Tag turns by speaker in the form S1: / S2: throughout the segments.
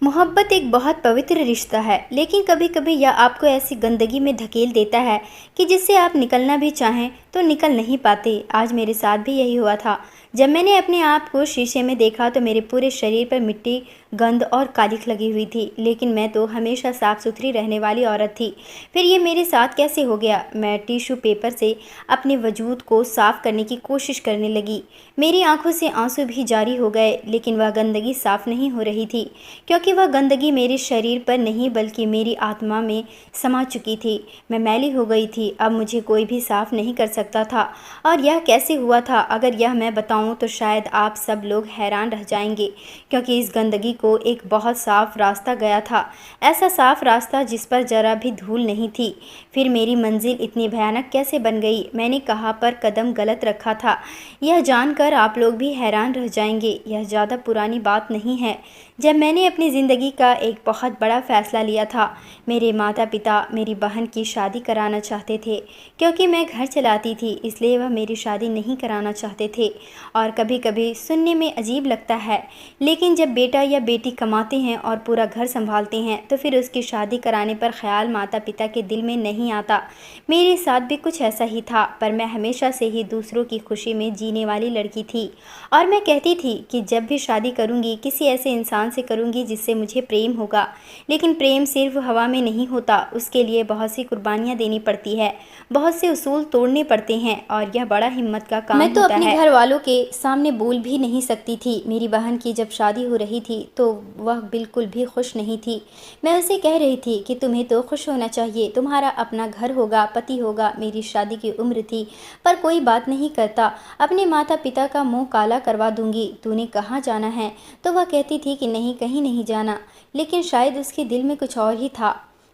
S1: मोहब्बत एक बहुत पवित्र रिश्ता है, लेकिन कभी कभी यह आपको ऐसी गंदगी में धकेल देता है कि जिससे आप निकलना भी चाहें तो निकल नहीं पाते। आज मेरे साथ भी यही हुआ था। जब मैंने अपने आप को शीशे में देखा तो मेरे पूरे शरीर पर मिट्टी, गंध और कालिख लगी हुई थी, लेकिन मैं तो हमेशा साफ सुथरी रहने वाली औरत थी। फिर ये मेरे साथ कैसे हो गया? मैं टिश्यू पेपर से अपने वजूद को साफ करने की कोशिश करने लगी। मेरी आंखों से आंसू भी जारी हो गए, लेकिन वह गंदगी साफ नहीं हो रही थी, क्योंकि वह गंदगी मेरे शरीर पर नहीं बल्कि मेरी आत्मा में समा चुकी थी। मैं मैली हो गई थी, अब मुझे कोई भी साफ नहीं कर सकता था। और यह कैसे हुआ था? अगर यह मैं बताऊं तो शायद आप सब लोग हैरान रह जाएंगे, क्योंकि इस गंदगी को एक बहुत साफ रास्ता गया था। ऐसा साफ रास्ता जिस पर जरा भी धूल नहीं थी। फिर मेरी मंजिल इतनी भयानक कैसे बन गई? मैंने कहाँ पर कदम गलत रखा था, यह जानकर आप लोग भी हैरान रह जाएंगे। यह ज़्यादा पुरानी बात नहीं है, जब मैंने अपनी ज़िंदगी का एक बहुत बड़ा फ़ैसला लिया था। मेरे माता पिता मेरी बहन की शादी कराना चाहते थे, क्योंकि मैं घर चलाती थी, इसलिए वह मेरी शादी नहीं कराना चाहते थे। और कभी कभी सुनने में अजीब लगता है, लेकिन जब बेटा या बेटी कमाते हैं और पूरा घर संभालते हैं तो फिर उसकी शादी कराने पर ख्याल माता पिता के दिल में नहीं आता। मेरे साथ भी कुछ ऐसा ही था, पर मैं हमेशा से ही दूसरों की खुशी में जीने वाली लड़की थी। और मैं कहती थी कि जब भी शादी करूंगी किसी ऐसे इंसान से करूंगी जिससे मुझे प्रेम होगा। लेकिन प्रेम सिर्फ हवा में नहीं होता, उसके लिए बहुत सी कुर्बानियाँ देनी पड़ती है, बहुत से उसूल तोड़ने पड़ते हैं, और यह बड़ा हिम्मत का काम होता है। मैं तो अपने घर वालों के सामने बोल भी नहीं सकती थी। मेरी बहन की जब शादी हो रही थी तो वह बिल्कुल भी खुश नहीं थी। मैं उसे कह रही थी कि तुम्हें तो खुश होना चाहिए, तुम्हारा अपना घर होगा, पति होगा। मेरी शादी की उम्र थी, पर कोई बात नहीं करता। अपने माता पिता का मुंह काला करवा दूंगी। तूने कहाँ जाना है? तो वह कहती थी कि नहीं, कहीं नहीं जाना। लेकिन शायद उसके दिल में कुछ और ही था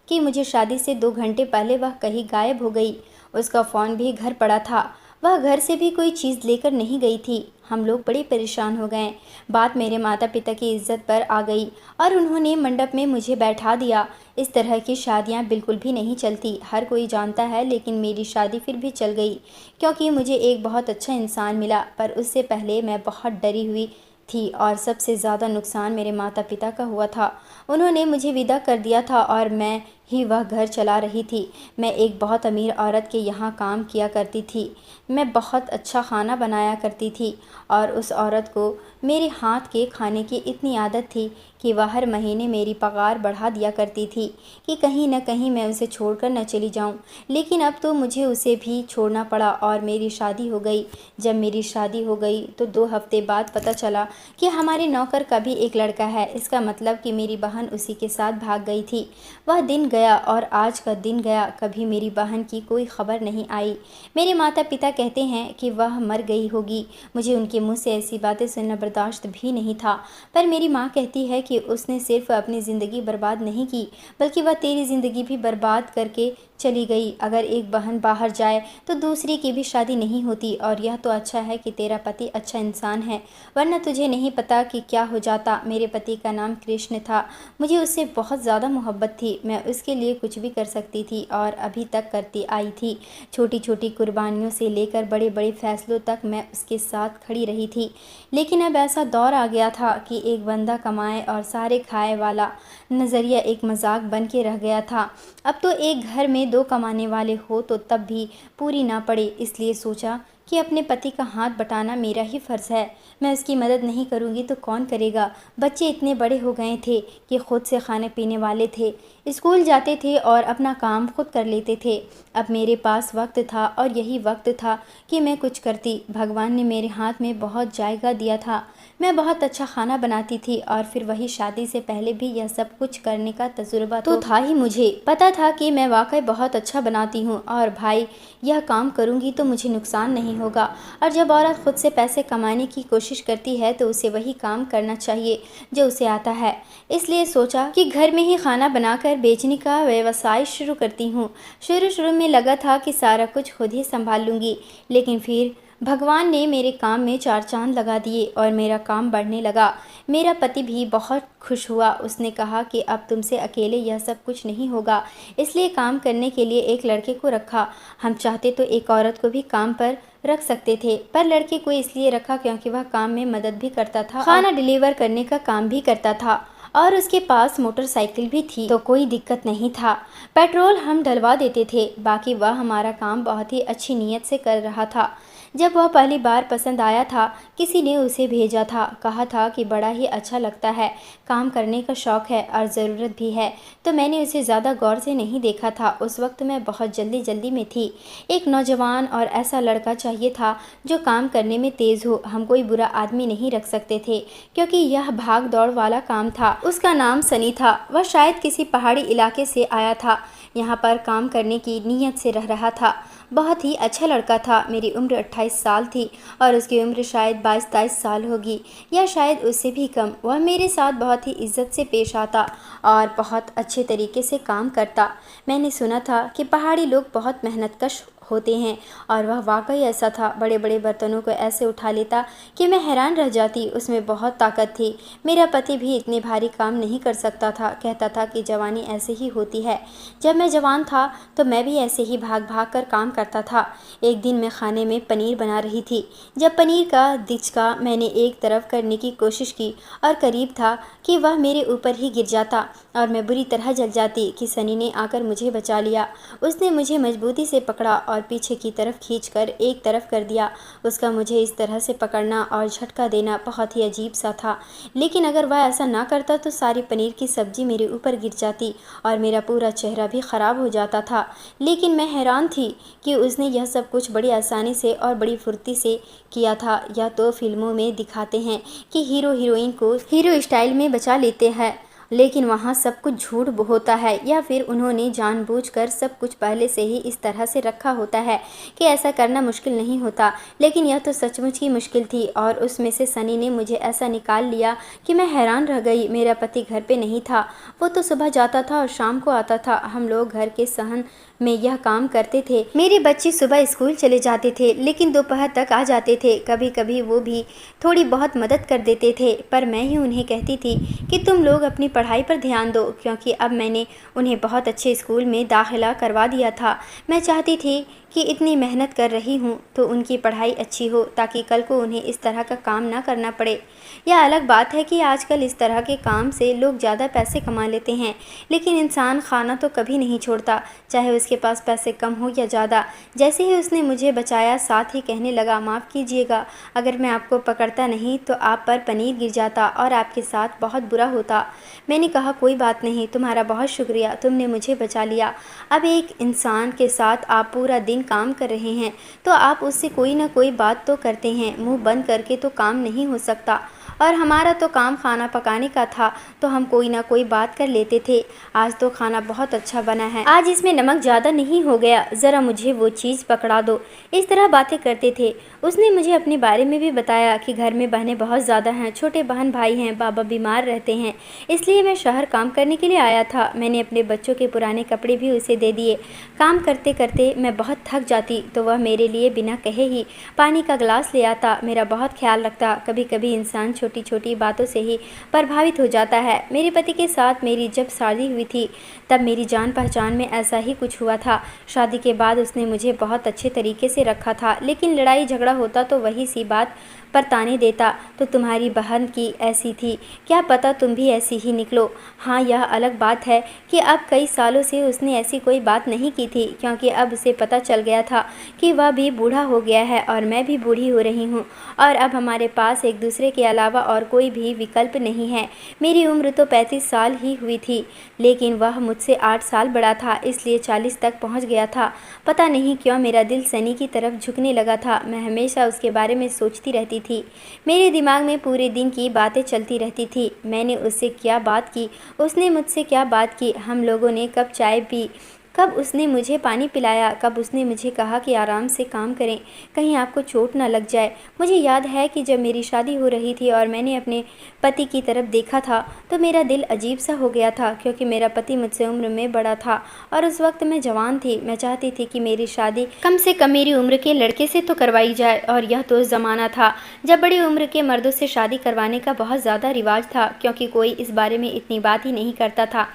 S1: कि मुझे शादी से 2 घंटे पहले वह कहीं गायब हो गई। उसका फ़ोन भी घर पड़ा था, वह घर से भी कोई चीज़ लेकर नहीं गई थी। हम लोग बड़े परेशान हो गए। बात मेरे माता पिता की इज्जत पर आ गई और उन्होंने मंडप में मुझे बैठा दिया। इस तरह की शादियां बिल्कुल भी नहीं चलती, हर कोई जानता है, लेकिन मेरी शादी फिर भी चल गई, क्योंकि मुझे एक बहुत अच्छा इंसान मिला। पर उससे पहले मैं बहुत डरी हुई थी, और सबसे ज़्यादा नुकसान मेरे माता पिता का हुआ था। उन्होंने मुझे विदा कर दिया था और मैं ही वह घर चला रही थी। मैं एक बहुत अमीर औरत के यहाँ काम किया करती थी। मैं बहुत अच्छा खाना बनाया करती थी, और उस औरत को मेरे हाथ के खाने की इतनी आदत थी कि वह हर महीने मेरी पगार बढ़ा दिया करती थी कि कहीं न कहीं मैं उसे छोड़कर न चली जाऊं। लेकिन अब तो मुझे उसे भी छोड़ना पड़ा और मेरी शादी हो गई। जब मेरी शादी हो गई तो 2 हफ्ते बाद पता चला कि हमारे नौकर का भी एक लड़का है। इसका मतलब कि मेरी बहन उसी के साथ भाग गई थी। वह दिन गया और आज का दिन गया, कभी मेरी बहन की कोई खबर नहीं आई। मेरे माता पिता कहते हैं कि वह मर गई होगी। मुझे उनके मुंह से ऐसी बातें सुनना बर्दाश्त भी नहीं था। पर मेरी माँ कहती है कि उसने सिर्फ अपनी ज़िंदगी बर्बाद नहीं की, बल्कि वह तेरी ज़िंदगी भी बर्बाद करके चली गई। अगर एक बहन बाहर जाए तो दूसरी की भी शादी नहीं होती, और यह तो अच्छा है कि तेरा पति अच्छा इंसान है, वरना तुझे नहीं पता कि क्या हो जाता। मेरे पति का नाम कृष्ण था। मुझे उससे बहुत ज़्यादा मोहब्बत थी। मैं उसके लिए कुछ भी कर सकती थी और अभी तक करती आई थी। छोटी छोटी कुर्बानियों से लेकर बड़े बड़े फैसलों तक मैं उसके साथ खड़ी रही थी। लेकिन अब ऐसा दौर आ गया था कि एक बंदा कमाए और सारे खाए वाला नज़रिया एक मजाक बन के रह गया था। अब तो एक घर में 2 कमाने वाले हो तो तब भी पूरी ना पड़े, इसलिए सोचा कि अपने पति का हाथ बटाना मेरा ही फ़र्ज़ है। मैं उसकी मदद नहीं करूँगी तो कौन करेगा? बच्चे इतने बड़े हो गए थे कि खुद से खाने पीने वाले थे, स्कूल जाते थे और अपना काम खुद कर लेते थे। अब मेरे पास वक्त था, और यही वक्त था कि मैं कुछ करती। भगवान ने मेरे हाथ में बहुत जायका दिया था। मैं बहुत अच्छा खाना बनाती थी, और फिर वही शादी से पहले भी यह सब कुछ करने का तजुर्बा तो था ही। मुझे पता था कि मैं वाकई बहुत अच्छा बनाती हूँ, और भाई यह काम करूँगी तो मुझे नुकसान नहीं होगा। और जब औरत खुद से पैसे कमाने की कोशिश करती है तो उसे वही काम करना चाहिए जो उसे आता है। इसलिए सोचा कि घर में ही खाना बनाकर बेचने का व्यवसाय शुरू करती हूँ। शुरू में लगा था कि सारा कुछ खुद ही संभाल लूँगी, लेकिन फिर भगवान ने मेरे काम में 4 चांद लगा दिए और मेरा काम बढ़ने लगा। मेरा पति भी बहुत खुश हुआ। उसने कहा कि अब तुमसे अकेले यह सब कुछ नहीं होगा, इसलिए काम करने के लिए एक लड़के को रखा। हम चाहते तो एक औरत को भी काम पर रख सकते थे, पर लड़के को इसलिए रखा क्योंकि वह काम में मदद भी करता था, खाना डिलीवर करने का काम भी करता था, और उसके पास मोटरसाइकिल भी थी, तो कोई दिक्कत नहीं था। पेट्रोल हम डलवा देते थे, बाकी वह हमारा काम बहुत ही अच्छी नीयत से कर रहा था। जब वह पहली बार पसंद आया था, किसी ने उसे भेजा था, कहा था कि बड़ा ही अच्छा लगता है, काम करने का शौक़ है और ज़रूरत भी है, तो मैंने उसे ज़्यादा गौर से नहीं देखा था। उस वक्त मैं बहुत जल्दी में थी। एक नौजवान और ऐसा लड़का चाहिए था जो काम करने में तेज़ हो। हम कोई बुरा आदमी नहीं रख सकते थे, क्योंकि यह भाग दौड़ वाला काम था। उसका नाम सनी था। वह शायद किसी पहाड़ी इलाके से आया था, यहाँ पर काम करने की नीयत से रह रहा था। बहुत ही अच्छा लड़का था। मेरी उम्र 28 साल थी और उसकी उम्र शायद 22-23 साल होगी, या शायद उससे भी कम। वह मेरे साथ बहुत ही इज्जत से पेश आता और बहुत अच्छे तरीके से काम करता। मैंने सुना था कि पहाड़ी लोग बहुत मेहनतकश होते हैं, और वह वाकई ऐसा था। बड़े बड़े बर्तनों को ऐसे उठा लेता कि मैं हैरान रह जाती। उसमें बहुत ताकत थी। मेरा पति भी इतने भारी काम नहीं कर सकता था। कहता था कि जवानी ऐसे ही होती है। जब मैं जवान था तो मैं भी ऐसे ही भाग भाग कर काम करता था। एक दिन मैं खाने में पनीर बना रही थी। जब पनीर का दिचका मैंने एक तरफ करने की कोशिश की और करीब था कि वह मेरे ऊपर ही गिर जाता और मैं बुरी तरह जल जाती, कि सनी ने आकर मुझे बचा लिया। उसने मुझे मजबूती से पकड़ा और पीछे की तरफ खींचकर एक तरफ कर दिया। उसका मुझे इस तरह से पकड़ना और झटका देना बहुत ही अजीब सा था, लेकिन अगर वह ऐसा ना करता तो सारी पनीर की सब्जी मेरे ऊपर गिर जाती और मेरा पूरा चेहरा भी ख़राब हो जाता था। लेकिन मैं हैरान थी कि उसने यह सब कुछ बड़ी आसानी से और बड़ी फुर्ती से किया था। या तो फिल्मों में दिखाते हैं कि हीरो हीरोइन को हीरो स्टाइल में बचा लेते हैं, लेकिन वहाँ सब कुछ झूठ होता है, या फिर उन्होंने जानबूझकर सब कुछ पहले से ही इस तरह से रखा होता है कि ऐसा करना मुश्किल नहीं होता। लेकिन यह तो सचमुच ही मुश्किल थी, और उसमें से सनी ने मुझे ऐसा निकाल लिया कि मैं हैरान रह गई। मेरा पति घर पे नहीं था। वो तो सुबह जाता था और शाम को आता था। हम लोग घर के सहन में यह काम करते थे। मेरे बच्चे सुबह स्कूल चले जाते थे, लेकिन दोपहर तक आ जाते थे। कभी कभी वो भी थोड़ी बहुत मदद कर देते थे, पर मैं ही उन्हें कहती थी कि तुम लोग अपनी पढ़ाई पर ध्यान दो, क्योंकि अब मैंने उन्हें बहुत अच्छे स्कूल में दाखिला करवा दिया था। मैं चाहती थी कि इतनी मेहनत कर रही हूँ तो उनकी पढ़ाई अच्छी हो, ताकि कल को उन्हें इस तरह का काम ना करना पड़े। यह अलग बात है कि आजकल इस तरह के काम से लोग ज़्यादा पैसे कमा लेते हैं, लेकिन इंसान खाना तो कभी नहीं छोड़ता, चाहे उसके पास पैसे कम हो या ज़्यादा। जैसे ही उसने मुझे बचाया, साथ ही कहने लगा, माफ़ कीजिएगा, अगर मैं आपको पकड़ता नहीं तो आप पर पनीर गिर जाता और आपके साथ बहुत बुरा होता। मैंने कहा, कोई बात नहीं, तुम्हारा बहुत शुक्रिया, तुमने मुझे बचा लिया। अब एक इंसान के साथ आप पूरा दिन काम कर रहे हैं तो आप उससे कोई ना कोई बात तो करते हैं। मुंह बंद करके तो काम नहीं हो सकता, और हमारा तो काम खाना पकाने का था, तो हम कोई ना कोई बात कर लेते थे। आज तो खाना बहुत अच्छा बना है, आज इसमें नमक ज़्यादा नहीं हो गया, ज़रा मुझे वो चीज़ पकड़ा दो। इस तरह बातें करते थे। उसने मुझे अपने बारे में भी बताया कि घर में बहनें बहुत ज़्यादा हैं, छोटे बहन भाई हैं, बाबा बीमार रहते हैं, इसलिए मैं शहर काम करने के लिए आया था। मैंने अपने बच्चों के पुराने कपड़े भी उसे दे दिए। काम करते करते मैं बहुत थक जाती तो वह मेरे लिए बिना कहे ही पानी का गिलास ले आता, मेरा बहुत ख्याल रखता। कभी कभी इंसान छोटी छोटी बातों से ही प्रभावित हो जाता है। मेरे पति के साथ मेरी जब शादी हुई थी तब मेरी जान पहचान में ऐसा ही कुछ हुआ था। शादी के बाद उसने मुझे बहुत अच्छे तरीके से रखा था, लेकिन लड़ाई झगड़ा होता तो वही सी बात पर ताने देता, तो तुम्हारी बहन की ऐसी थी, क्या पता तुम भी ऐसी ही निकलो। हाँ, यह अलग बात है कि अब कई सालों से उसने ऐसी कोई बात नहीं की थी, क्योंकि अब उसे पता चल गया था कि वह भी बूढ़ा हो गया है और मैं भी बूढ़ी हो रही हूँ, और अब हमारे पास एक दूसरे के अलावा और कोई भी विकल्प नहीं है। मेरी उम्र तो 35 साल ही हुई थी, लेकिन वह मुझसे 8 साल बड़ा था, इसलिए 40 तक पहुँच गया था। पता नहीं क्यों मेरा दिल सनी की तरफ झुकने लगा था। मैं हमेशा उसके बारे में सोचती रहती थी। मेरे दिमाग में पूरे दिन की बातें चलती रहती थी। मैंने उससे क्या बात की, उसने मुझसे क्या बात की, हम लोगों ने कब चाय पी, कब उसने मुझे पानी पिलाया, कब उसने मुझे कहा कि आराम से काम करें, कहीं आपको चोट ना लग जाए। मुझे याद है कि जब मेरी शादी हो रही थी और मैंने अपने पति की तरफ देखा था तो मेरा दिल अजीब सा हो गया था, क्योंकि मेरा पति मुझसे उम्र में बड़ा था और उस वक्त मैं जवान थी। मैं चाहती थी कि मेरी शादी कम से कम मेरी उम्र के लड़के से तो करवाई जाए, और यह तो ज़माना था जब बड़ी उम्र के मर्दों से शादी करवाने का बहुत ज़्यादा रिवाज था, क्योंकि कोई इस बारे में इतनी बात ही नहीं करता था।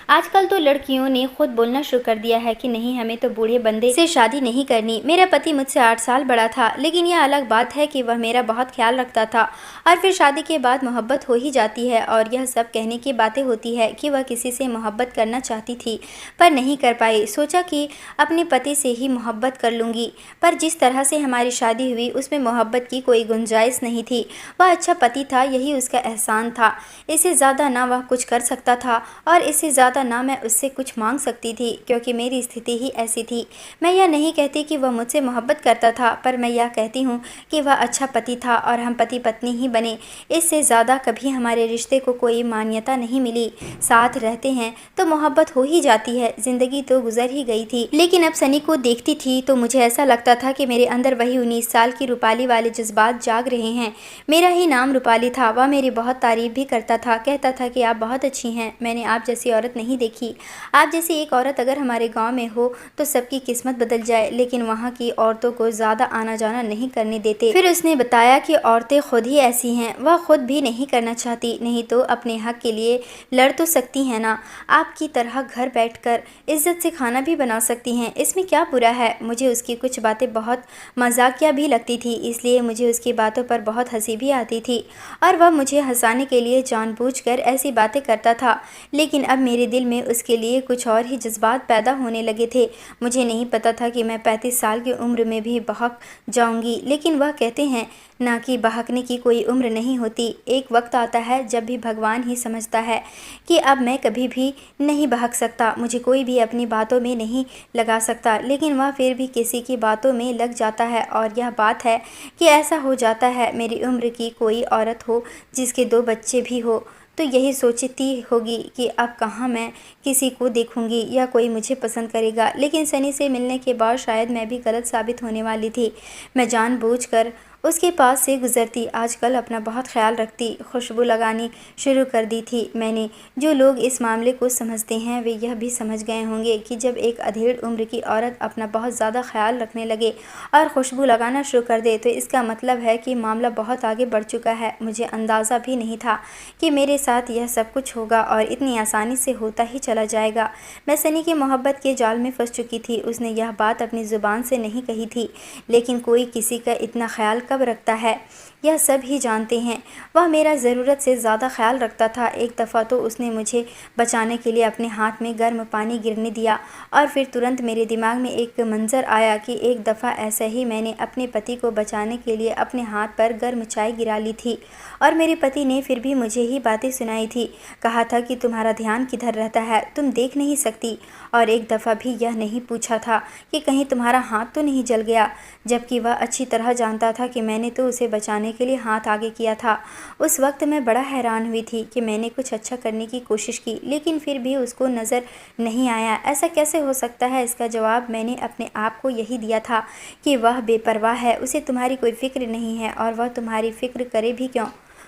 S1: आजकल तो लड़कियों ने खुद बोलना शुरू कर दिया है कि नहीं, हमें तो बूढ़े बंदे से शादी नहीं करनी। मेरा पति मुझसे 8 साल बड़ा था, लेकिन यह अलग बात है कि वह मेरा बहुत ख्याल रखता था। और फिर शादी के बाद मोहब्बत हो ही जाती है और यह सब कहने की बातें होती है कि वह किसी से मोहब्बत करना चाहती थी पर नहीं कर पाई। सोचा कि अपने पति से ही मोहब्बत कर लूँगी, पर जिस तरह से हमारी शादी हुई उसमें मोहब्बत की कोई गुंजाइश नहीं थी। वह अच्छा पति था, यही उसका एहसान था। इससे ज़्यादा ना वह कुछ कर सकता था और इससे ज़्यादा ना मैं उससे कुछ मांग सकती थी, क्योंकि मेरी स्थिति ही ऐसी थी। मैं यह नहीं कहती कि वह मुझसे मोहब्बत करता था, पर मैं यह कहती हूँ कि वह अच्छा पति था और हम पति पत्नी ही बने। इससे ज़्यादा कभी हमारे रिश्ते को कोई मान्यता नहीं मिली। साथ रहते हैं तो मोहब्बत हो ही जाती है। ज़िंदगी तो गुजर ही गई थी, लेकिन अब सनी को देखती थी तो मुझे ऐसा लगता था कि मेरे अंदर वही 19 साल की रूपाली वाले जज्बात जाग रहे हैं। मेरा ही नाम रूपाली था। वह मेरी बहुत तारीफ भी करता था, कहता था कि आप बहुत अच्छी हैं, मैंने आप जैसी औरत नहीं देखी। आप जैसी एक औरत अगर हमारे गांव में हो तो सबकी किस्मत बदल जाए, लेकिन वहाँ की औरतों को ज़्यादा आना जाना नहीं करने देते। फिर उसने बताया कि औरतें खुद ही ऐसी हैं, वह खुद भी नहीं करना चाहती, नहीं तो अपने हक के लिए लड़ तो सकती हैं ना। आपकी तरह घर बैठकर इज्जत से खाना भी बना सकती हैं, इसमें क्या बुरा है। मुझे उसकी कुछ बातें बहुत मजाकिया भी लगती थी, इसलिए मुझे उसकी बातों पर बहुत हंसी भी आती थी और वह मुझे हंसाने के लिए जानबूझकर ऐसी बातें करता था। लेकिन अब मेरे दिल में उसके लिए कुछ और ही जज्बात पैदा होने लगे थे। मुझे नहीं पता था कि मैं 35 साल की उम्र में भी बहक जाऊंगी, लेकिन वह कहते हैं ना कि बहकने की कोई उम्र नहीं होती। एक वक्त आता है जब भी भगवान ही समझता है कि अब मैं कभी भी नहीं बहक सकता, मुझे कोई भी अपनी बातों में नहीं लगा सकता, लेकिन वह फिर भी किसी की बातों में लग जाता है। और यह बात है कि ऐसा हो जाता है मेरी उम्र की कोई औरत हो जिसके 2 बच्चे भी हो तो यही सोचती होगी कि अब कहाँ मैं किसी को देखूंगी या कोई मुझे पसंद करेगा। लेकिन सनी से मिलने के बाद शायद मैं भी गलत साबित होने वाली थी। मैं जानबूझकर उसके पास से गुजरती, आजकल अपना बहुत ख्याल रखती, खुशबू लगानी शुरू कर दी थी मैंने। जो लोग इस मामले को समझते हैं वे यह भी समझ गए होंगे कि जब एक अधेड़ उम्र की औरत अपना बहुत ज़्यादा ख्याल रखने लगे और खुशबू लगाना शुरू कर दे तो इसका मतलब है कि मामला बहुत आगे बढ़ चुका है। मुझे अंदाज़ा भी नहीं था कि मेरे साथ यह सब कुछ होगा और इतनी आसानी से होता ही चला जाएगा। मैं सनी की मोहब्बत के जाल में फंस चुकी थी। उसने यह बात अपनी ज़ुबान से नहीं कही थी, लेकिन कोई किसी का इतना ख्याल कब रखता है यह सब ही जानते हैं। वह मेरा ज़रूरत से ज़्यादा ख्याल रखता था। एक दफ़ा तो उसने मुझे बचाने के लिए अपने हाथ में गर्म पानी गिरने दिया और फिर तुरंत मेरे दिमाग में एक मंज़र आया कि एक दफ़ा ऐसा ही मैंने अपने पति को बचाने के लिए अपने हाथ पर गर्म चाय गिरा ली थी और मेरे पति ने फिर भी मुझे ही बातें सुनाई थी। कहा था कि तुम्हारा ध्यान किधर रहता है, तुम देख नहीं सकती। और एक दफ़ा भी यह नहीं पूछा था कि कहीं तुम्हारा हाथ तो नहीं जल गया, जबकि वह अच्छी तरह जानता था कि मैंने तो उसे बचाने के लिए हाथ आगे किया था। उस वक्त मैं बड़ा हैरान हुई थी कि मैंने कुछ अच्छा करने की कोशिश की, लेकिन फिर भी उसको नज़र नहीं आया। ऐसा कैसे हो सकता है? इसका जवाब मैंने अपने आप को यही दिया था कि वह बेपरवाह है, उसे तुम्हारी कोई फ़िक्र नहीं है और वह तुम्हारी फ़िक्र करे भी क्यों।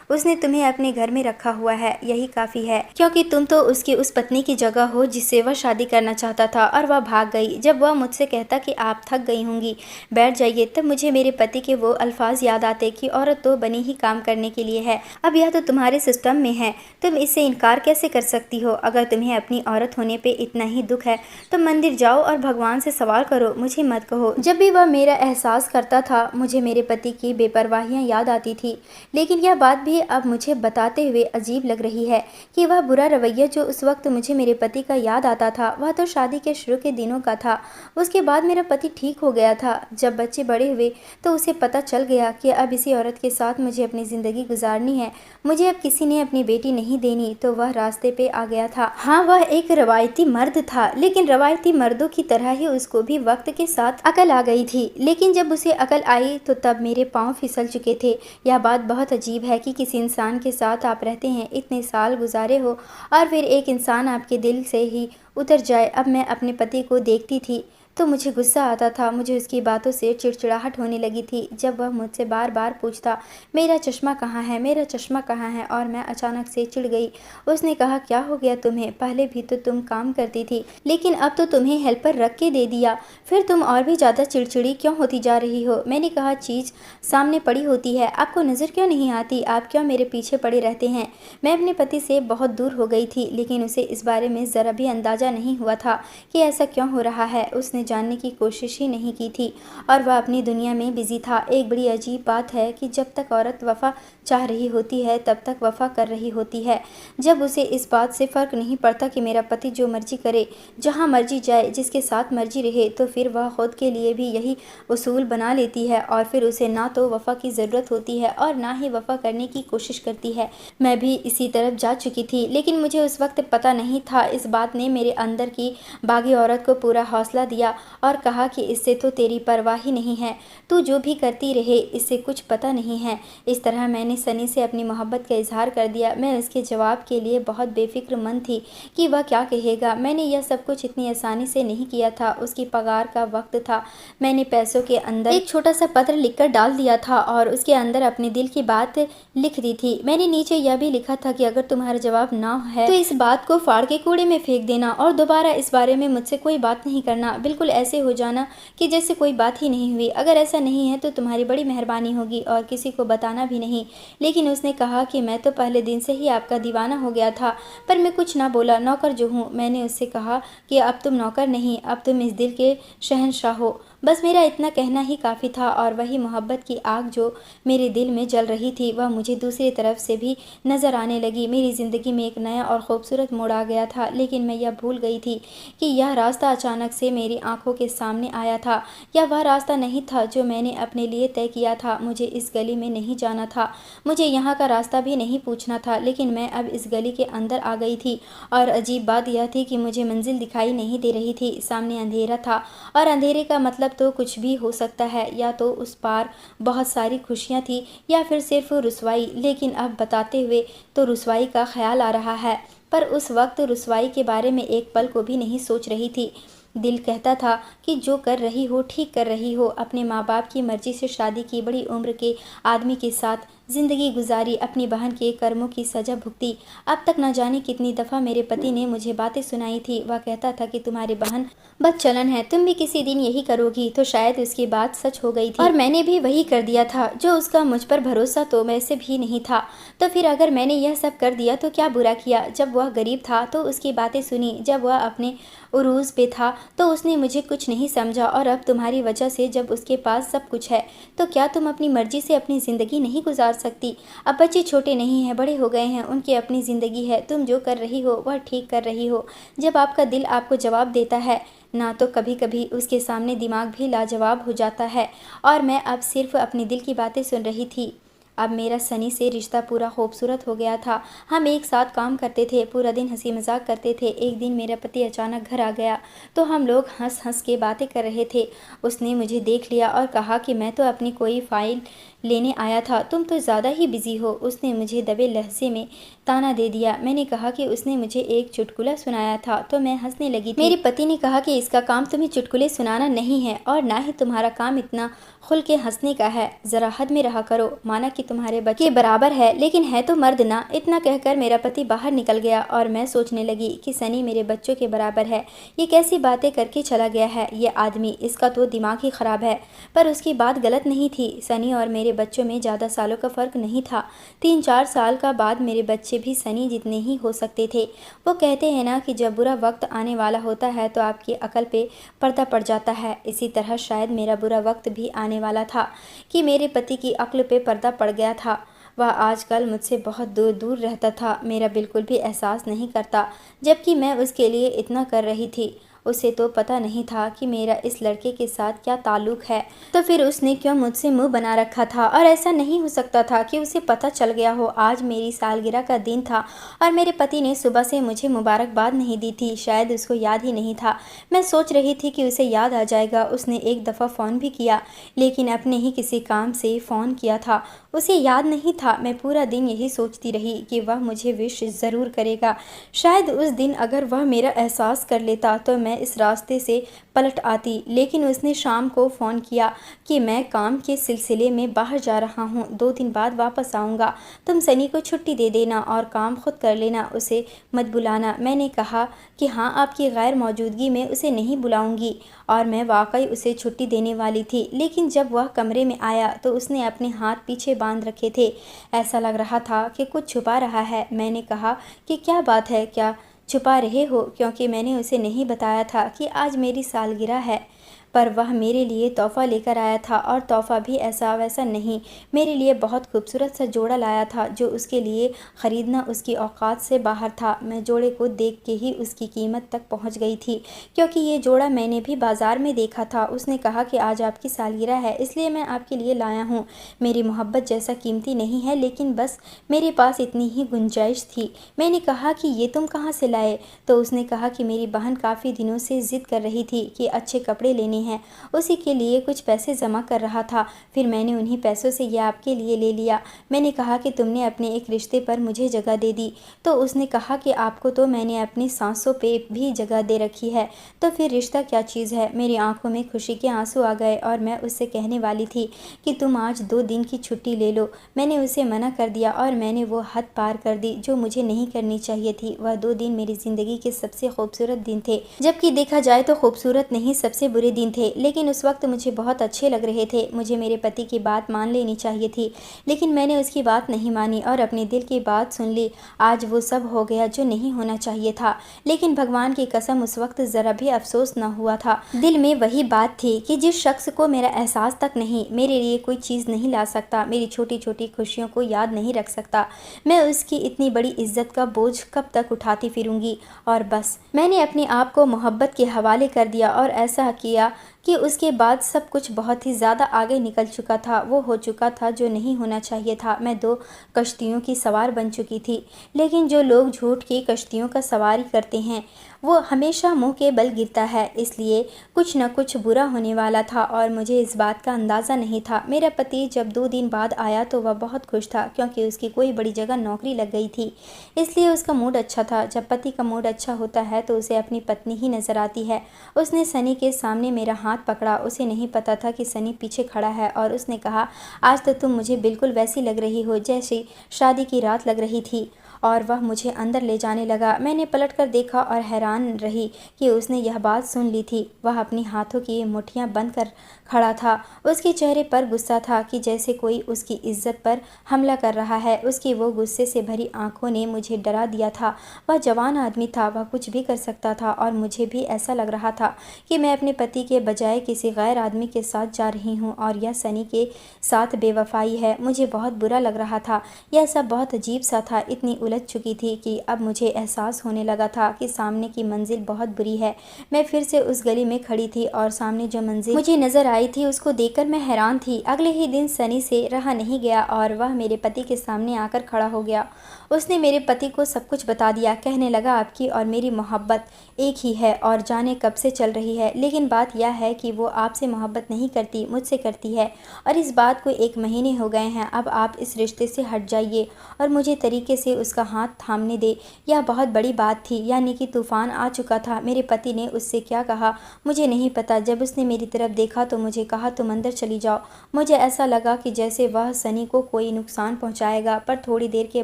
S1: उसने तुम्हें अपने घर में रखा हुआ है, यही काफ़ी है, क्योंकि तुम तो उसकी उस पत्नी की जगह हो जिससे वह शादी करना चाहता था और वह भाग गई। जब वह मुझसे कहता कि आप थक गई होंगी, बैठ जाइए, तब मुझे मेरे पति के वो अल्फाज याद आते कि औरत तो बनी ही काम करने के लिए है। अब यह तो तुम्हारे सिस्टम में है, तुम इससे इनकार कैसे कर सकती हो? अगर तुम्हें अपनी औरत होने पर इतना ही दुख है तो मंदिर जाओ और भगवान से सवाल करो, मुझे मत कहो। जब भी वह मेरा एहसास करता था मुझे मेरे पति की बेपरवाहियाँ याद आती थी, लेकिन यह बात भी अब मुझे बताते हुए अजीब लग रही है कि वह बुरा रवैया जो उस वक्त मुझे मेरे पति का याद आता था वह तो शादी के शुरू के दिनों का था। उसके बाद मेरा पति ठीक हो गया था। जब बच्चे बड़े हुए तो उसे पता चल गया कि अब इसी औरत के साथ मुझे अपनी ज़िंदगी गुजारनी है, मुझे अब किसी ने अपनी बेटी नहीं देनी, तो वह रास्ते पे आ गया था। हाँ, वह एक रवायती मर्द था, लेकिन रवायती मर्दों की तरह ही उसको भी वक्त के साथ अकल आ गई थी। लेकिन जब उसे अकल आई तो तब मेरे पाँव फिसल चुके थे। यह बात बहुत अजीब है कि किसी इंसान के साथ आप रहते हैं, इतने साल गुजारे हो और फिर एक इंसान आपके दिल से ही उतर जाए। अब मैं अपने पति को देखती थी तो मुझे गुस्सा आता था। मुझे उसकी बातों से चिड़चिड़ाहट होने लगी थी। जब वह मुझसे बार बार पूछता, मेरा चश्मा कहाँ है, मेरा चश्मा कहाँ है, और मैं अचानक से चिढ़ गई। उसने कहा, क्या हो गया तुम्हें? पहले भी तो तुम काम करती थी, लेकिन अब तो तुम्हें हेल्पर रख के दे दिया, फिर तुम और भी ज़्यादा चिड़चिड़ी क्यों होती जा रही हो? मैंने कहा, चीज़ सामने पड़ी होती है, आपको नज़र क्यों नहीं आती? आप क्यों मेरे पीछे पड़े रहते हैं? मैं अपने पति से बहुत दूर हो गई थी, लेकिन उसे इस बारे में ज़रा भी अंदाज़ा नहीं हुआ था कि ऐसा क्यों हो रहा है। उसने जानने की कोशिश ही नहीं की थी और वह अपनी दुनिया में बिजी था। एक बड़ी अजीब बात है कि जब तक औरत वफ़ा चाह रही होती है तब तक वफ़ा कर रही होती है। जब उसे इस बात से फ़र्क नहीं पड़ता कि मेरा पति जो मर्जी करे, जहाँ मर्जी जाए, जिसके साथ मर्जी रहे, तो फिर वह खुद के लिए भी यही उसूल बना लेती है और फिर उसे ना तो वफ़ा की ज़रूरत होती है और ना ही वफ़ा करने की कोशिश करती है। मैं भी इसी तरफ जा चुकी थी, लेकिन मुझे उस वक्त पता नहीं था। इस बात ने मेरे अंदर की बागी औरत को पूरा हौसला दिया और कहा कि इससे तो तेरी परवाह ही नहीं है, तू जो भी करती रहे, इससे कुछ पता नहीं है। इस तरह मैंने सनी से अपनी मोहब्बत का इजहार कर दिया। मैं उसके जवाब के लिए बहुत बेफिक्रमंद थी कि वह क्या कहेगा। मैंने यह सब कुछ इतनी आसानी से नहीं किया था। उसकी पगार का वक्त था। मैंने पैसों के अंदर एक छोटा सा पत्र लिखकर डाल दिया था और उसके अंदर अपने दिल की बात लिख दी थी। मैंने नीचे यह भी लिखा था कि अगर तुम्हारा जवाब ना है तो इस बात को फाड़ के कूड़े में फेंक देना और दोबारा इस बारे में मुझसे कोई बात नहीं करना। बिल्कुल ऐसे हो जाना कि जैसे कोई बात ही नहीं हुई। अगर ऐसा नहीं है तो तुम्हारी बड़ी मेहरबानी होगी और किसी को बताना भी नहीं। लेकिन उसने कहा कि मैं तो पहले दिन से ही आपका दीवाना हो गया था, पर मैं कुछ ना बोला। नौकर जो हूँ। मैंने उससे कहा कि अब तुम नौकर नहीं, अब तुम इस दिल के शहंशाह हो। बस मेरा इतना कहना ही काफ़ी था और वही मोहब्बत की आग जो मेरे दिल में जल रही थी वह मुझे दूसरी तरफ से भी नज़र आने लगी। मेरी ज़िंदगी में एक नया और ख़ूबसूरत मोड़ आ गया था, लेकिन मैं यह भूल गई थी कि यह रास्ता अचानक से मेरी आंखों के सामने आया था। यह वह रास्ता नहीं था जो मैंने अपने लिए तय किया था। मुझे इस गली में नहीं जाना था, मुझे यहाँ का रास्ता भी नहीं पूछना था, लेकिन मैं अब इस गली के अंदर आ गई थी और अजीब बात यह थी कि मुझे मंजिल दिखाई नहीं दे रही थी। सामने अंधेरा था और अंधेरे का मतलब तो कुछ भी हो सकता है। या तो उस पार बहुत सारी खुशियाँ थी या फिर सिर्फ रुसवाई। लेकिन अब बताते हुए तो रुसवाई का ख्याल आ रहा है, पर उस वक्त रुसवाई के बारे में एक पल को भी नहीं सोच रही थी। दिल कहता था कि जो कर रही हो ठीक कर रही हो। अपने माँ बाप की मर्जी से शादी की, बड़ी उम्र के आदमी के साथ ज़िंदगी गुजारी, अपनी बहन के कर्मों की सज़ा भुगती। अब तक न जाने कितनी दफ़ा मेरे पति ने मुझे बातें सुनाई थी। वह कहता था कि तुम्हारी बहन बदचलन है, तुम भी किसी दिन यही करोगी। तो शायद उसकी बात सच हो गई थी और मैंने भी वही कर दिया था। जो उसका मुझ पर भरोसा तो वैसे भी नहीं था। तो फिर अगर मैंने यह सब कर दिया तो क्या बुरा किया? जब वह गरीब था तो उसकी बातें सुनी, जब वह अपने उरूज पे था तो उसने मुझे कुछ नहीं समझा, और अब तुम्हारी वजह से जब उसके पास सब कुछ है तो क्या तुम अपनी मर्जी से अपनी ज़िंदगी नहीं गुजार सकती? अब बच्चे छोटे नहीं हैं, बड़े हो गए हैं, उनकी अपनी ज़िंदगी है। तुम जो कर रही हो वह ठीक कर रही हो। जब आपका दिल आपको जवाब देता है ना, तो कभी कभी उसके सामने दिमाग भी लाजवाब हो जाता है। और मैं अब सिर्फ अपने दिल की बातें सुन रही थी। अब मेरा सनी से रिश्ता पूरा खूबसूरत हो गया था। हम एक साथ काम करते थे, पूरा दिन हंसी मजाक करते थे। एक दिन मेरा पति अचानक घर आ गया तो हम लोग हंस हंस के बातें कर रहे थे। उसने मुझे देख लिया और कहा कि मैं तो अपनी कोई फाइल लेने आया था, तुम तो ज़्यादा ही बिजी हो। उसने मुझे दबे लहजे में ताना दे दिया। मैंने कहा कि उसने मुझे एक चुटकुला सुनाया था तो मैं हंसने लगी थी। मेरे पति ने कहा कि इसका काम तुम्हें चुटकुले सुनाना नहीं है और ना ही तुम्हारा काम इतना खुल के हंसने का है, ज़रा हद में रहा करो। माना कि तुम्हारे बच्चे बराबर है, लेकिन है तो मर्द ना। इतना कहकर मेरा पति बाहर निकल गया और मैं सोचने लगी कि सनी मेरे बच्चों के बराबर है। ये कैसी बातें करके चला गया है ये आदमी, इसका तो दिमाग ही ख़राब है। पर उसकी बात गलत नहीं थी। सनी और मेरे बच्चों में ज़्यादा सालों का फ़र्क नहीं था। 3-4 साल का बाद मेरे बच्चे भी सनी जितने ही हो सकते थे। वो कहते हैं ना कि जब बुरा वक्त आने वाला होता है तो आपकी अकल पे पर्दा पड़ जाता है। इसी तरह शायद मेरा बुरा वक्त भी आने वाला था कि मेरे पति की अक्ल पे पर्दा पड़ गया था। वह आजकल मुझसे बहुत दूर दूर रहता था, मेरा बिल्कुल भी एहसास नहीं करता, जबकि मैं उसके लिए इतना कर रही थी। उसे तो पता नहीं था कि मेरा इस लड़के के साथ क्या ताल्लुक़ है, तो फिर उसने क्यों मुझसे मुंह बना रखा था? और ऐसा नहीं हो सकता था कि उसे पता चल गया हो। आज मेरी सालगिरह का दिन था और मेरे पति ने सुबह से मुझे मुबारकबाद नहीं दी थी। शायद उसको याद ही नहीं था। मैं सोच रही थी कि उसे याद आ जाएगा। उसने एक दफ़ा फ़ोन भी किया, लेकिन अपने ही किसी काम से फ़ोन किया था। उसे याद नहीं था। मैं पूरा दिन यही सोचती रही कि वह मुझे विश ज़रूर करेगा। शायद उस दिन अगर वह मेरा एहसास कर लेता तो मैं इस रास्ते से पलट आती, लेकिन उसने शाम को फ़ोन किया कि मैं काम के सिलसिले में बाहर जा रहा हूँ, 2 दिन बाद वापस आऊँगा। तुम सनी को छुट्टी दे देना और काम खुद कर लेना, उसे मत बुलाना। मैंने कहा कि हाँ, आपकी गैर मौजूदगी में उसे नहीं बुलाऊंगी, और मैं वाकई उसे छुट्टी देने वाली थी। लेकिन जब वह कमरे में आया तो उसने अपने हाथ पीछे बांध रखे थे। ऐसा लग रहा था कि कुछ छुपा रहा है। मैंने कहा कि क्या बात है, क्या छुपा रहे हो? क्योंकि मैंने उसे नहीं बताया था कि आज मेरी सालगिरह है। पर वह मेरे लिए तोहफ़ा लेकर आया था, और तोहफ़ा भी ऐसा वैसा नहीं, मेरे लिए बहुत खूबसूरत सा जोड़ा लाया था जो उसके लिए ख़रीदना उसकी औकात से बाहर था। मैं जोड़े को देख के ही उसकी कीमत तक पहुंच गई थी, क्योंकि ये जोड़ा मैंने भी बाज़ार में देखा था। उसने कहा कि आज आपकी सालगिरह है, इसलिए मैं आपके लिए लाया हूँ। मेरी मोहब्बत जैसा कीमती नहीं है, लेकिन बस मेरे पास इतनी ही गुंजाइश थी। मैंने कहा कि ये तुम कहाँ से लाए? तो उसने कहा कि मेरी बहन काफ़ी दिनों से ज़िद कर रही थी कि अच्छे कपड़े लेने हैं, उसी के लिए कुछ पैसे जमा कर रहा था। फिर मैंने उन्हीं पैसों से यह आपके लिए ले लिया। मैंने कहा कि तुमने अपने एक रिश्ते पर मुझे जगह दे दी। तो उसने कहा कि आपको तो मैंने अपनी सांसों पे भी जगह दे रखी है, तो फिर रिश्ता क्या चीज़ है? मेरी आंखों में खुशी के आंसू आ गए, और मैं उससे कहने वाली थी कि तुम आज 2 दिन की छुट्टी ले लो। मैंने उसे मना कर दिया, और मैंने वो हद पार कर दी जो मुझे नहीं करनी चाहिए थी। वह 2 दिन मेरी ज़िंदगी के सबसे खूबसूरत दिन थे, जबकि देखा जाए तो खूबसूरत नहीं, सबसे बुरे दिन थे। लेकिन उस वक्त मुझे बहुत अच्छे लग रहे थे। मुझे मेरे पति की बात मान लेनी चाहिए थी, लेकिन मैंने उसकी बात नहीं मानी और अपने दिल की बात सुन ली। आज वो सब हो गया जो नहीं होना चाहिए था, लेकिन भगवान की कसम उस वक्त ज़रा भी अफसोस न हुआ था। दिल में वही बात थी कि जिस शख्स को मेरा एहसास तक नहीं, मेरे लिए कोई चीज़ नहीं ला सकता, मेरी छोटी छोटी खुशियों को याद नहीं रख सकता, मैं उसकी इतनी बड़ी इज्जत का बोझ कब तक उठाती फिरूंगी? और बस मैंने अपने आप को मोहब्बत के हवाले कर दिया, और ऐसा किया कि उसके बाद सब कुछ बहुत ही ज़्यादा आगे निकल चुका था। वो हो चुका था जो नहीं होना चाहिए था। मैं 2 कश्तियों की सवार बन चुकी थी। लेकिन जो लोग झूठ की कश्तियों का सवारी करते हैं, वो हमेशा मुंह के बल गिरता है। इसलिए कुछ न कुछ बुरा होने वाला था, और मुझे इस बात का अंदाज़ा नहीं था। मेरा पति जब 2 दिन बाद आया तो वह बहुत खुश था, क्योंकि उसकी कोई बड़ी जगह नौकरी लग गई थी, इसलिए उसका मूड अच्छा था। जब पति का मूड अच्छा होता है तो उसे अपनी पत्नी ही नज़र आती है। उसने सनी के सामने मेरा हाथ पकड़ा। उसे नहीं पता था कि सनी पीछे खड़ा है, और उसने कहा, आज तो तुम मुझे बिल्कुल वैसी लग रही हो जैसी शादी की रात लग रही थी। और वह मुझे अंदर ले जाने लगा। मैंने पलटकर देखा और हैरान रही कि उसने यह बात सुन ली थी। वह अपनी हाथों की मुट्ठियां बंद कर खड़ा था। उसके चेहरे पर गुस्सा था कि जैसे कोई उसकी इज्जत पर हमला कर रहा है। उसकी वो गुस्से से भरी आंखों ने मुझे डरा दिया था। वह जवान आदमी था, वह कुछ भी कर सकता था, और मुझे भी ऐसा लग रहा था कि मैं अपने पति के बजाय किसी गैर आदमी के साथ जा रही हूँ, और यह सनी के साथ बेवफाई है। मुझे बहुत बुरा लग रहा था। यह सब बहुत अजीब सा था। इतनी उलझ चुकी थी कि अब मुझे एहसास होने लगा था कि सामने की मंजिल बहुत बुरी है। मैं फिर से उस गली में खड़ी थी, और सामने जो मंजिल मुझे नजर आई थी उसको देखकर मैं हैरान थी। अगले ही दिन सनी से रहा नहीं गया, और वह मेरे पति के सामने आकर खड़ा हो गया। उसने मेरे पति को सब कुछ बता दिया। कहने लगा, आपकी और मेरी मोहब्बत एक ही है, और जाने कब से चल रही है, लेकिन बात यह है कि वो आपसे मोहब्बत नहीं करती, मुझसे करती है, और इस बात को 1 महीने हो गए हैं। अब आप इस रिश्ते से हट जाइए और मुझे तरीके से उसका हाथ थामने दे। यह बहुत बड़ी बात थी, यानी कि तूफान आ चुका था। मेरे पति ने उससे क्या कहा मुझे नहीं पता। जब उसने मेरी तरफ देखा तो मुझे कहा, तुम अंदर चली जाओ। मुझे ऐसा लगा कि जैसे वह सनी को कोई नुकसान पहुंचाएगा, पर थोड़ी देर के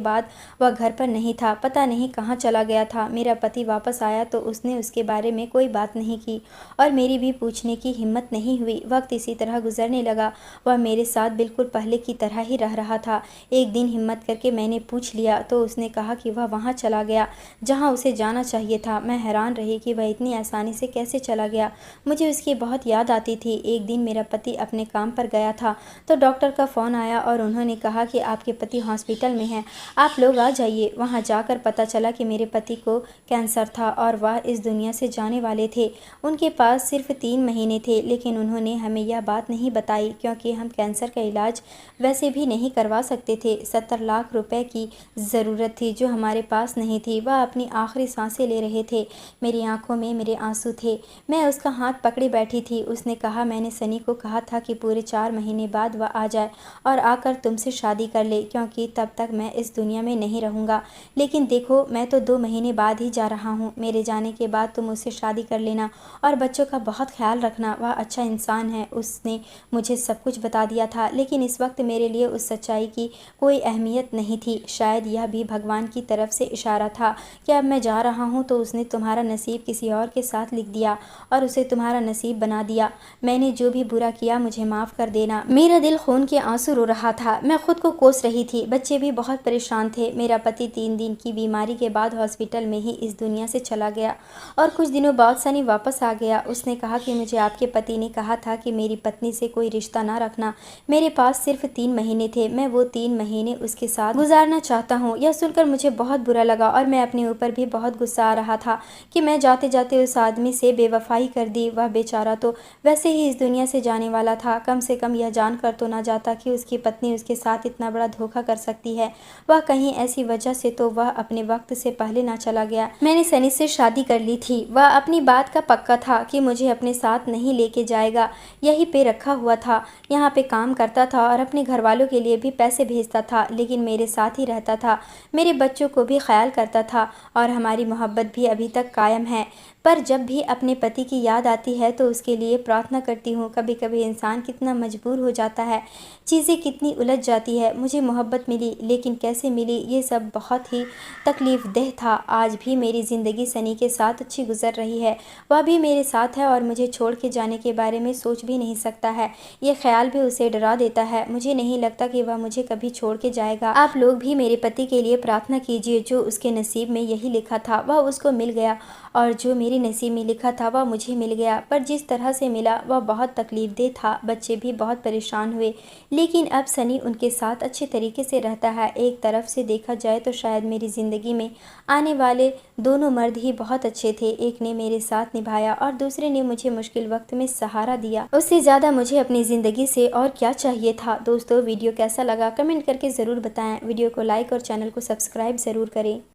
S1: बाद वह घर पर नहीं था। पता नहीं कहाँ चला गया था। मेरा पति वापस आया तो उसने उसके बारे में कोई बात नहीं की, और मेरी भी पूछने की हिम्मत नहीं हुई। वक्त इसी तरह गुजरने लगा। वह मेरे साथ बिल्कुल पहले की तरह ही रह रहा था। एक दिन हिम्मत करके मैंने पूछ लिया तो उसने कहा कि वह वहाँ चला गया जहाँ उसे जाना चाहिए था। मैं हैरान रही कि वह इतनी आसानी से कैसे चला गया। मुझे उसकी बहुत याद आती थी। एक दिन मेरा पति अपने काम पर गया था तो डॉक्टर का फ़ोन आया, और उन्होंने कहा कि आपके पति हॉस्पिटल में हैं, आप लोग आ जाइए। वहाँ जाकर पता चला कि मेरे पति को कैंसर था, और वह इस दुनिया से जाने वाले थे। उनके पास सिर्फ 3 महीने थे, लेकिन उन्होंने हमें यह बात नहीं बताई, क्योंकि हम कैंसर का इलाज वैसे भी नहीं करवा सकते थे। 70 लाख रुपए की ज़रूरत थी जो हमारे पास नहीं थी। वह अपनी आखिरी सांसें ले रहे थे। मेरी आंखों में मेरे आंसू थे। मैं उसका हाथ पकड़े बैठी थी। उसने कहा, मैंने सनी को कहा था कि पूरे 4 महीने बाद वह आ जाए और आकर तुमसे शादी कर ले, क्योंकि तब तक मैं इस दुनिया में नहीं रहूँगा। लेकिन देखो, मैं तो 2 महीने बाद ही जा रहा हूँ। मेरे जाने के बाद तुम उससे शादी कर लेना और बच्चों का बहुत ख्याल रखना। वह अच्छा इंसान है। उसने मुझे सब कुछ बता दिया था, लेकिन इस वक्त मेरे लिए उस सच्चाई की कोई अहमियत नहीं थी। शायद यह भी भगवान की तरफ से इशारा था कि अब मैं जा रहा हूँ तो उसने तुम्हारा नसीब किसी और के साथ लिख दिया और उसे तुम्हारा नसीब बना दिया। मैंने जो भी बुरा किया मुझे माफ़ कर देना। मेरा दिल खून के आंसू रो रहा था। मैं खुद को कोस रही थी। बच्चे भी बहुत परेशान थे। मेरा पति 3 दिन की बीमारी के बाद हॉस्पिटल में ही इस दुनिया से चला गया और कुछ दिनों बाद सनी वापस आ गया। उसने कहा कि मुझे आपके पति ने कहा था कि मेरी पत्नी से कोई रिश्ता ना रखना। मेरे पास सिर्फ 3 महीने थे। मैं वो 3 महीने उसके साथ गुजारना चाहता हूँ। यह सुनकर मुझे बहुत बुरा लगा और मैं अपने ऊपर भी बहुत गुस्सा आ रहा था कि मैं जाते जाते उस आदमी से बेवफाई कर दी। वह बेचारा तो वैसे ही इस दुनिया से जाने वाला था। कम से कम यह जानकर तो ना जाता कि उसकी पत्नी उसके साथ इतना बड़ा धोखा कर सकती है। वह कहीं ऐसी वजह से तो वह अपने वक्त से पहले ना चला गया। मैंने सनी से शादी कर ली थी। वह अपनी बात का पक्का था कि मुझे अपने साथ नहीं लेके जाएगा। यहीं पे रखा हुआ था। यहाँ पे काम करता था और अपने घर वालों के लिए भी पैसे भेजता था, लेकिन मेरे साथ ही रहता था। मेरे बच्चों को भी ख्याल करता था और हमारी मोहब्बत भी अभी तक कायम है। पर जब भी अपने पति की याद आती है तो उसके लिए प्रार्थना करती हूँ। कभी कभी इंसान कितना मजबूर हो जाता है, चीज़ें कितनी उलझ जाती है। मुझे मोहब्बत मिली, लेकिन कैसे मिली ये सब बहुत ही तकलीफ़देह था। आज भी मेरी ज़िंदगी सनी के साथ अच्छी गुजर रही है। वह भी मेरे साथ है और मुझे छोड़ के जाने के बारे में सोच भी नहीं सकता है। ये ख्याल भी उसे डरा देता है। मुझे नहीं लगता कि वह मुझे कभी छोड़ के जाएगा। आप लोग भी मेरे पति के लिए प्रार्थना कीजिए। जो उसके नसीब में यही लिखा था वह उसको मिल गया और जो मेरे नसीब में लिखा था वह मुझे मिल गया। पर जिस तरह से मिला वह बहुत तकलीफ़देह था। बच्चे भी बहुत परेशान हुए, लेकिन अब सनी उनके साथ अच्छे तरीके से रहता है। एक तरफ से देखा जाए तो शायद मेरी ज़िंदगी में आने वाले दोनों मर्द ही बहुत अच्छे थे। एक ने मेरे साथ निभाया और दूसरे ने मुझे मुश्किल वक्त में सहारा दिया। उससे ज़्यादा मुझे अपनी ज़िंदगी से और क्या चाहिए था। दोस्तों, वीडियो कैसा लगा कमेंट करके ज़रूर बताएं। वीडियो को लाइक और चैनल को सब्सक्राइब ज़रूर करें।